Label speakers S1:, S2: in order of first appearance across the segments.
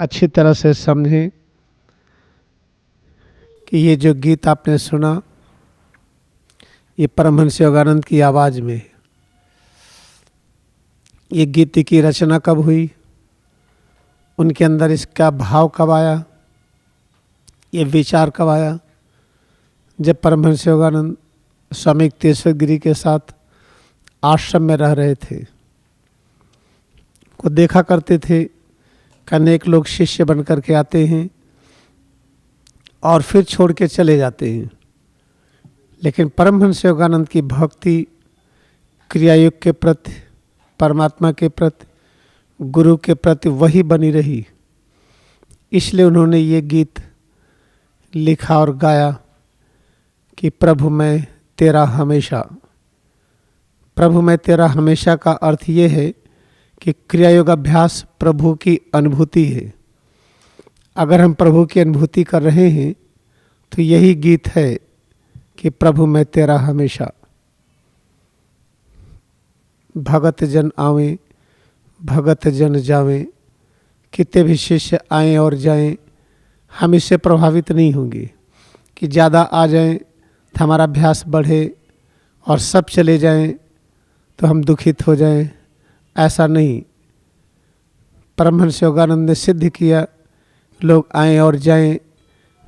S1: अच्छी तरह से समझें कि ये जो गीत आपने सुना ये परमहंस योगानंद की आवाज़ में है। ये गीत की रचना कब हुई, उनके अंदर इसका भाव कब आया, ये विचार कब आया? जब परमहंस योगानंद स्वामी तेश्वर गिरी के साथ आश्रम में रह रहे थे, को देखा करते थे कि अनेक लोग शिष्य बन करके आते हैं और फिर छोड़ के चले जाते हैं, लेकिन परमहंस योगानंद की भक्ति क्रियायोग के प्रति, परमात्मा के प्रति, गुरु के प्रति वही बनी रही। इसलिए उन्होंने ये गीत लिखा और गाया कि प्रभु मैं तेरा हमेशा। प्रभु मैं तेरा हमेशा का अर्थ ये है कि क्रियायोग अभ्यास प्रभु की अनुभूति है। अगर हम प्रभु की अनुभूति कर रहे हैं तो यही गीत है कि प्रभु मैं तेरा हमेशा। भगत जन आवें भगत जन जावें, कितने भी शिष्य आएँ और जाएं, हम इससे प्रभावित नहीं होंगे कि ज़्यादा आ जाएं तो हमारा अभ्यास बढ़े और सब चले जाएं तो हम दुखित हो जाएं। ऐसा नहीं। परमहंस योगानंद ने सिद्ध किया, लोग आएँ और जाएं,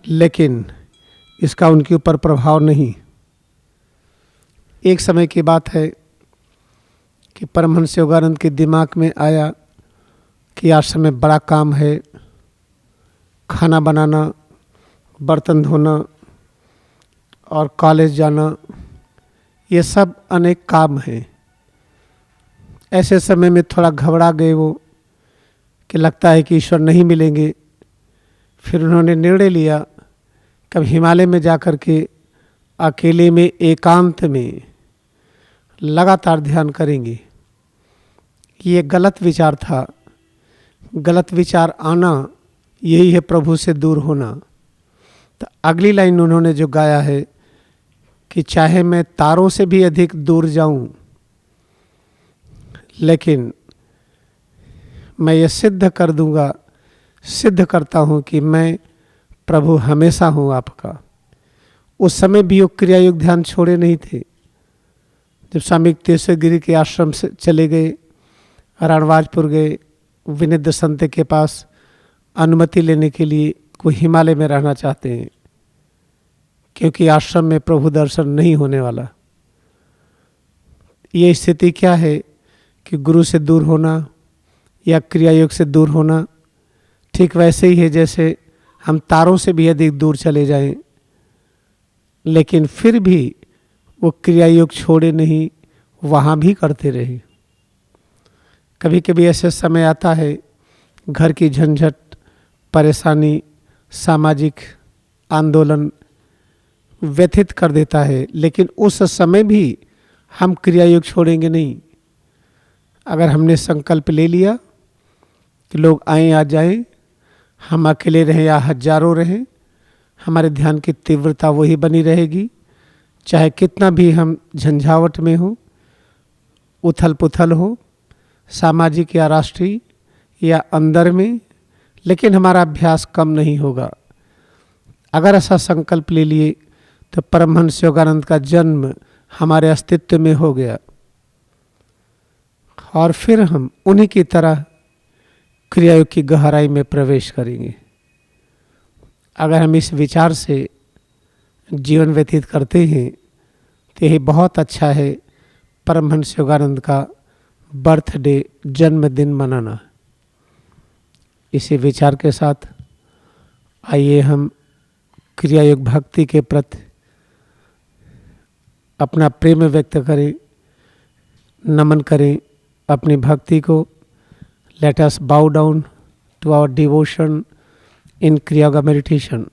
S1: लेकिन इसका उनके ऊपर प्रभाव नहीं। एक समय की बात है कि परमहंस योगानंद के दिमाग में आया कि आश्रम में बड़ा काम है, खाना बनाना, बर्तन धोना और कॉलेज जाना, ये सब अनेक काम हैं। ऐसे समय में थोड़ा घबरा गए वो कि लगता है कि ईश्वर नहीं मिलेंगे। फिर उन्होंने निर्णय लिया कि अब हिमालय में जाकर के अकेले में एकांत में लगातार ध्यान करेंगे। ये गलत विचार था। गलत विचार आना यही है प्रभु से दूर होना। तो अगली लाइन उन्होंने जो गाया है कि चाहे मैं तारों से भी अधिक दूर जाऊं, लेकिन मैं ये सिद्ध कर दूंगा, सिद्ध करता हूं कि मैं प्रभु हमेशा हूं आपका। उस समय भी वो क्रियायोग ध्यान छोड़े नहीं थे। जब स्वामी तेश्वर गिरी के आश्रम से चले गए, रणवाजपुर गए, विनिद्र संत के पास अनुमति लेने के लिए, कोई हिमालय में रहना चाहते हैं क्योंकि आश्रम में प्रभु दर्शन नहीं होने वाला। ये स्थिति क्या है कि गुरु से दूर होना या क्रियायोग से दूर होना ठीक वैसे ही है जैसे हम तारों से भी अधिक दूर चले जाएं, लेकिन फिर भी वो क्रियायोग छोड़े नहीं, वहाँ भी करते रहे। कभी कभी ऐसे समय आता है, घर की झंझट, परेशानी, सामाजिक आंदोलन व्यथित कर देता है, लेकिन उस समय भी हम क्रियायोग छोड़ेंगे नहीं। अगर हमने संकल्प ले लिया कि लोग आएँ आ जाएं, हम अकेले रहें या हजारों रहें, हमारे ध्यान की तीव्रता वही बनी रहेगी। चाहे कितना भी हम झंझावट में हो, उथल पुथल हो, सामाजिक या राष्ट्रीय या अंदर में, लेकिन हमारा अभ्यास कम नहीं होगा। अगर ऐसा संकल्प ले लिए तो परमहंस योगानंद का जन्म हमारे अस्तित्व में हो गया और फिर हम उन्हीं की तरह क्रियायोग की गहराई में प्रवेश करेंगे। अगर हम इस विचार से जीवन व्यतीत करते हैं तो यही बहुत अच्छा है परमहंस योगानंद का बर्थडे, जन्मदिन मनाना। इसी विचार के साथ आइए हम क्रियायोग भक्ति के प्रति अपना प्रेम व्यक्त करें, नमन करें अपनी भक्ति को। Let us bow down to our devotion in Kriya Yoga meditation.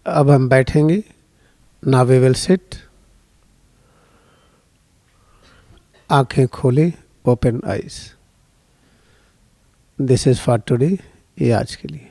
S1: अब हम बैठेंगे। Now we will sit. आंखें खोलें, open eyes. This is for today, ये आज के लिए।